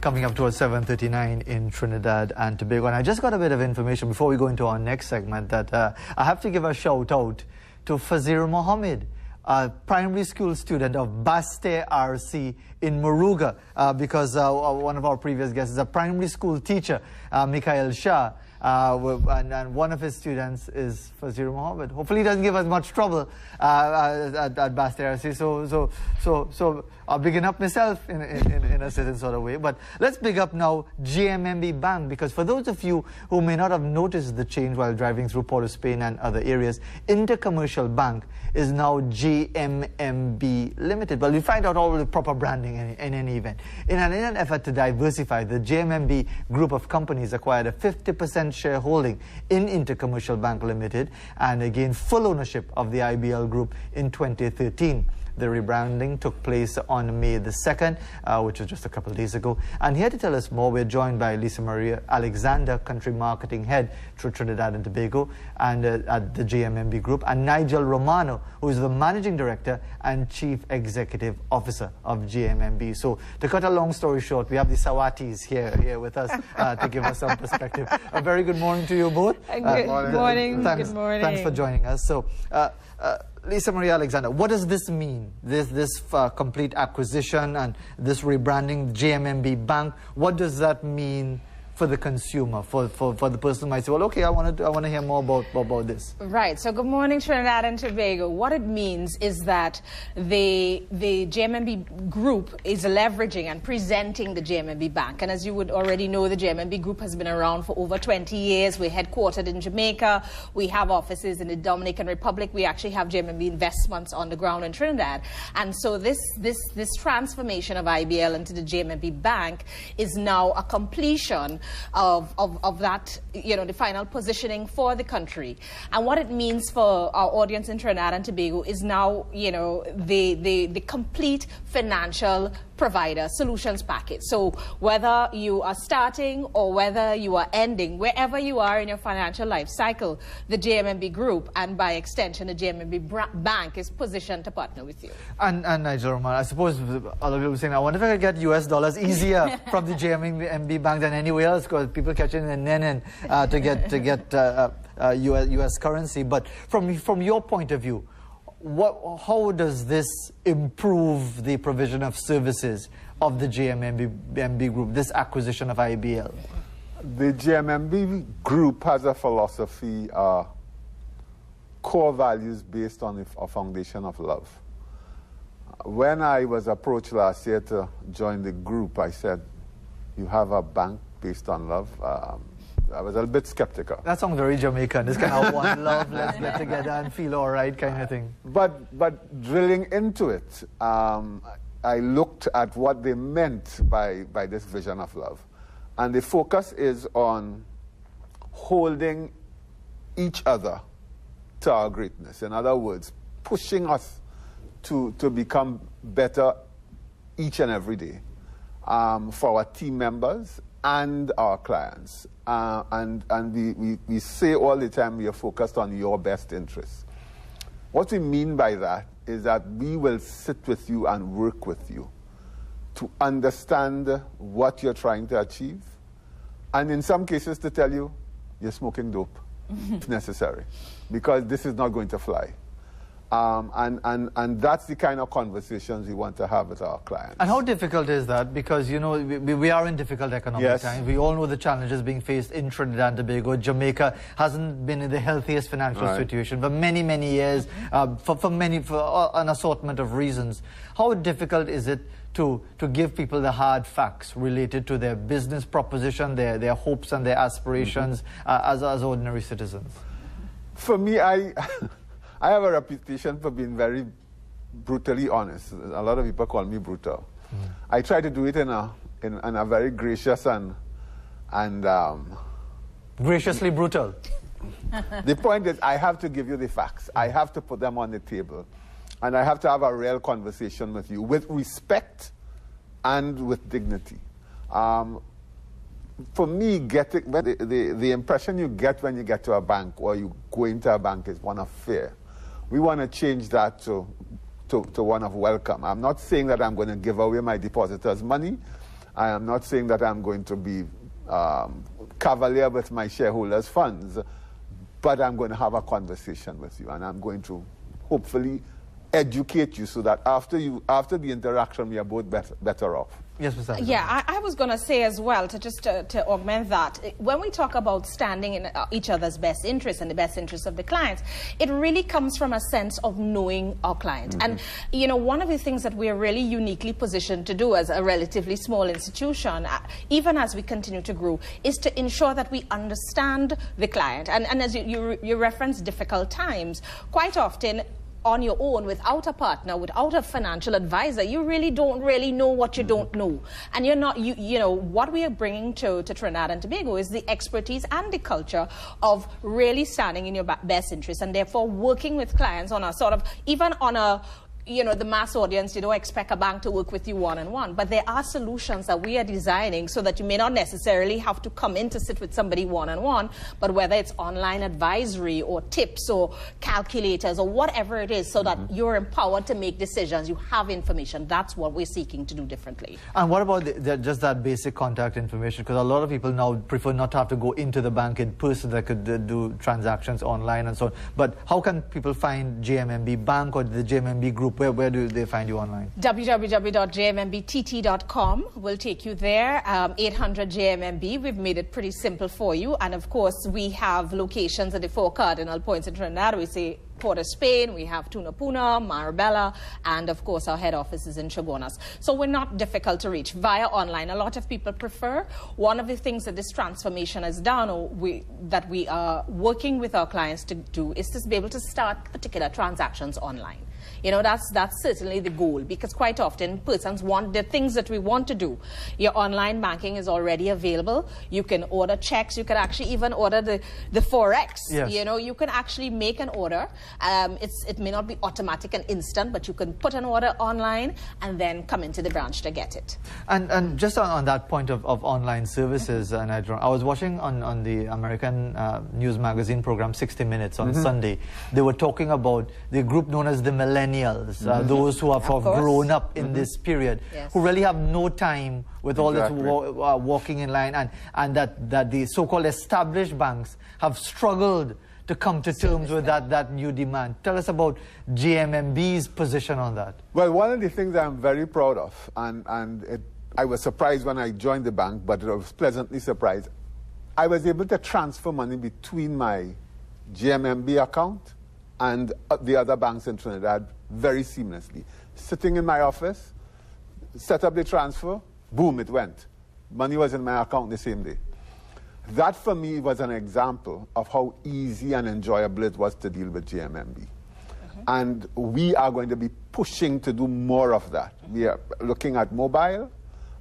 coming up towards 7:39 in Trinidad and Tobago. And I just got a bit of information before we go into our next segment that I have to give a shout out to Fazir Mohammed, a primary school student of Baste RC in Muruga, because one of our previous guests is a primary school teacher, Mikhail Shah. And one of his students is Fazir Mohammed. Hopefully he doesn't give us much trouble at Baste RC. So I'll big up myself in a certain sort of way. But let's big up now JMMB Bank, because for those of you who may not have noticed the change while driving through Port of Spain and other areas, Intercommercial Bank is now JMMB Limited. But we'll find out all the proper branding in any event. In an effort to diversify, the JMMB Group of companies acquired a 50% shareholding in Intercommercial Bank Limited and again full ownership of the IBL Group in 2013. The rebranding took place on May the 2nd, which was just a couple of days ago. And here to tell us more, we're joined by Lisa Maria Alexander, Country Marketing Head through Trinidad and Tobago and at the JMMB Group, and Nigel Romano, who is the Managing Director and Chief Executive Officer of JMMB. So to cut a long story short, we have the Sawatis here with us to give us some perspective. A very good morning to you both. Good morning. Good morning. Thanks for joining us. So, Lisa Maria Alexander, what does this mean? This complete acquisition and this rebranding, JMMB Bank, what does that mean for the consumer, for the person who might say, well, okay, I want to hear more about this? Right. So good morning, Trinidad and Tobago. What it means is that the JMMB Group is leveraging and presenting the JMMB Bank. And as you would already know, the JMMB Group has been around for over 20 years. We're headquartered in Jamaica. We have offices in the Dominican Republic. We actually have JMMB investments on the ground in Trinidad. And so this transformation of IBL into the JMMB Bank is now a completion of that, the final positioning for the country. And what it means for our audience in Trinidad and Tobago is now, the complete financial provider solutions package. So whether you are starting or whether you are ending, wherever you are in your financial life cycle, the JMMB Group and by extension the JMMB Bank is positioned to partner with you. And Nigel Romano, I suppose a lot of people are saying, I wonder if I could get US dollars easier from the JMMB Bank than anywhere else, because people catching the nen to get US currency. But from your point of view, how does this improve the provision of services of the JMMB Group, this acquisition of IBL? The JMMB Group has a philosophy, core values based on a foundation of love. When I was approached last year to join the group, I said, you have a bank based on love? I was a little bit skeptical. That sounds very Jamaican. This kind of one love, let's get together and feel all right kind of thing. But drilling into it, I looked at what they meant by this vision of love. And the focus is on holding each other to our greatness. In other words, pushing us to become better each and every day for our team members and our clients. And we say all the time we are focused on your best interests. What we mean by that is that we will sit with you and work with you to understand what you're trying to achieve, and in some cases to tell you you're smoking dope if necessary, because this is not going to fly. And that's the kind of conversations we want to have with our clients. And how difficult is that? Because, we are in difficult economic times. We all know the challenges being faced in Trinidad and Tobago. Jamaica hasn't been in the healthiest financial situation for many, many years, for an assortment of reasons. How difficult is it to give people the hard facts related to their business proposition, their hopes and their aspirations as ordinary citizens? For me, I have a reputation for being very brutally honest. A lot of people call me brutal. I try to do it in a very gracious and graciously brutal. The point is, I have to give you the facts. I have to put them on the table, and I have to have a real conversation with you with respect and with dignity. For me, the impression you get when you get to a bank or you go into a bank is one of fear. We want to change that to one of welcome. I'm not saying that I'm going to give away my depositors' money. I am not saying that I'm going to be cavalier with my shareholders' funds, but I'm going to have a conversation with you, and I'm going to hopefully educate you so that after the interaction, we are both better off. Yes, Mr. Yeah, I was going to say as well, to augment that, when we talk about standing in each other's best interest and the best interest of the clients, it really comes from a sense of knowing our client. Mm-hmm. And, you know, one of the things that we are really uniquely positioned to do as a relatively small institution, even as we continue to grow, is to ensure that we understand the client. And as you reference difficult times, quite often, on your own, without a partner, without a financial advisor, you really don't know what you don't know. And you're not, you know, what we are bringing to Trinidad and Tobago is the expertise and the culture of really standing in your best interest, and therefore working with clients on a sort of, even on a, you know, the mass audience, you don't expect a bank to work with you one-on-one, but there are solutions that we are designing so that you may not necessarily have to come in to sit with somebody one-on-one, but whether it's online advisory or tips or calculators or whatever it is, so that you're empowered to make decisions, you have information. That's what we're seeking to do differently. And what about just that basic contact information? Because a lot of people now prefer not to have to go into the bank in person, that could do transactions online and so on. But how can people find JMMB Bank or the JMMB Group? Where do they find you online? www.jmmbtt.com will take you there. 800 JMMB. We've made it pretty simple for you. And of course, we have locations at the 4 cardinal points in Trinidad. We say Port of Spain, we have Tunapuna, Marabella, and of course our head office is in Chaguanas. So we're not difficult to reach via online. A lot of people prefer. One of the things that this transformation has done, or that we are working with our clients to do, is to be able to start particular transactions online. You know, that's certainly the goal, because quite often persons want the things that we want to do. Your online banking is already available. You can order checks. You can actually even order the Forex. Yes. You know, you can actually make an order. It may not be automatic and instant, but you can put an order online and then come into the branch to get it. And just on that point of online services, and I was watching on the American news magazine program 60 Minutes on Sunday. They were talking about the group known as the millennials, those who have grown up in this period, who really have no time with all this walking in line, and that the so-called established banks have struggled to come to terms with that new demand. Tell us about JMMB's position on that. Well, one of the things I'm very proud of, I was surprised when I joined the bank, but I was pleasantly surprised. I was able to transfer money between my JMMB account and the other banks in Trinidad very seamlessly. Sitting in my office, set up the transfer, boom, it went. Money was in my account the same day. That for me was an example of how easy and enjoyable it was to deal with JMMB. And we are going to be pushing to do more of that. We are looking at mobile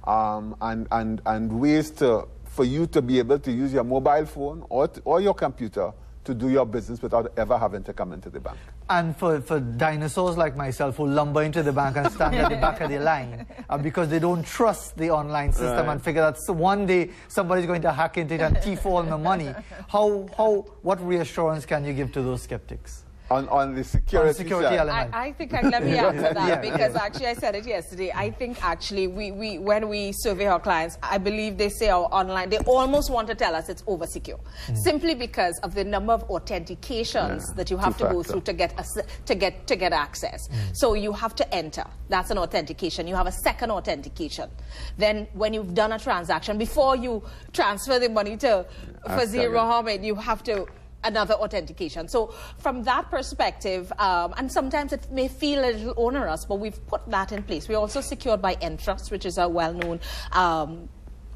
and ways for you to be able to use your mobile phone or your computer to do your business without ever having to come into the bank. And for dinosaurs like myself who lumber into the bank and stand at the back of the line because they don't trust the online system and figure that one day somebody's going to hack into it and thief all my money, what reassurance can you give to those skeptics? On the security element. I think let me answer that because actually I said it yesterday. I think actually we when we survey our clients, I believe they say our online, they almost want to tell us it's over secure, simply because of the number of authentications that you have to go through to get access. So you have to enter. That's an authentication. You have a second authentication. Then when you've done a transaction, before you transfer the money to Fazir Mohammed, you have to another authentication. So from that perspective, and sometimes it may feel a little onerous, but we've put that in place. We're also secured by Entrust, which is a well-known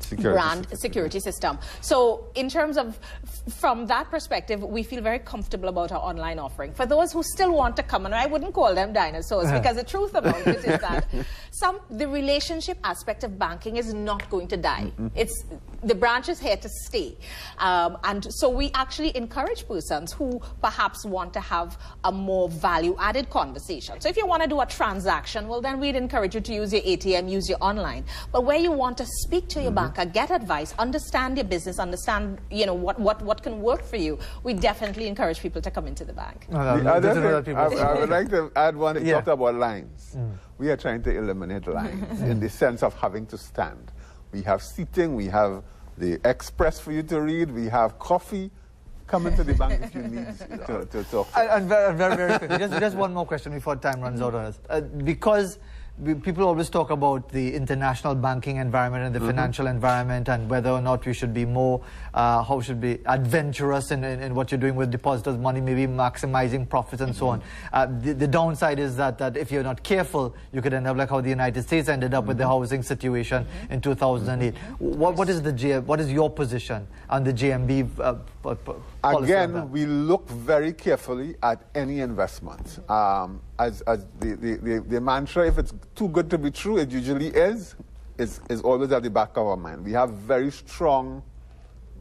security system. So in terms of, from that perspective, we feel very comfortable about our online offering. For those who still want to come, and I wouldn't call them dinosaurs, because the truth about it is that the relationship aspect of banking is not going to die. The branch is here to stay. And so we actually encourage persons who perhaps want to have a more value-added conversation. So if you want to do a transaction, well, then we'd encourage you to use your ATM, use your online. But where you want to speak to your banker, get advice, understand your business, understand, you know, what can work for you, we definitely encourage people to come into the bank. I would like to add one. You talked about lines. We are trying to eliminate lines in the sense of having to stand. We have seating, we have the express for you to read, we have coffee. Come into the bank if you need to talk. And very, very quickly, just one more question before time runs out on us. Because people always talk about the international banking environment and the financial environment and whether or not we should be more, adventurous in what you're doing with depositors' money, maybe maximizing profits and so on. The downside is that if you're not careful, you could end up like how the United States ended up with the housing situation in 2008. What is your position on the JMB policy? Again, we look very carefully at any investment. As the mantra, if it's too good to be true, it usually is always at the back of our mind. We have very strong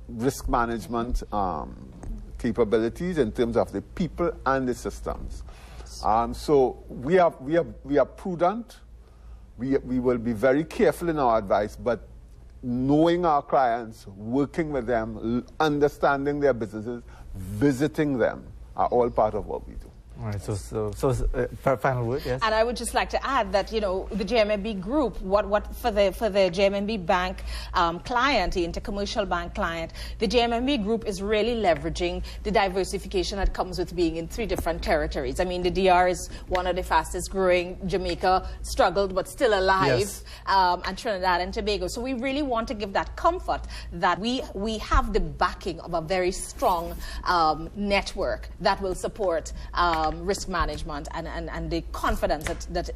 risk management capabilities in terms of the people and the systems. So we are prudent. We will be very careful in our advice, but knowing our clients, working with them, understanding their businesses, visiting them are all part of what we do. All right, so final word, yes. And I would just like to add that, you know, the JMMB Group, what for the JMMB Bank client, the intercommercial bank client, the JMMB Group is really leveraging the diversification that comes with being in 3 different territories. I mean, the DR is one of the fastest growing. Jamaica struggled but still alive, yes. And Trinidad and Tobago. So we really want to give that comfort that we have the backing of a very strong network that will support risk management and the confidence that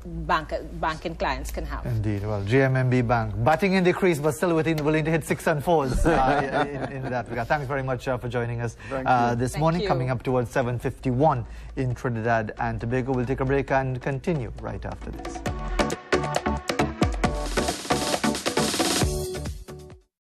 banking clients can have. Indeed. Well, JMMB Bank batting in the crease, but still willing to hit 6 and 4s in that regard. Thanks very much for joining us this morning. Coming up towards 7:51 in Trinidad and Tobago. We'll take a break and continue right after this.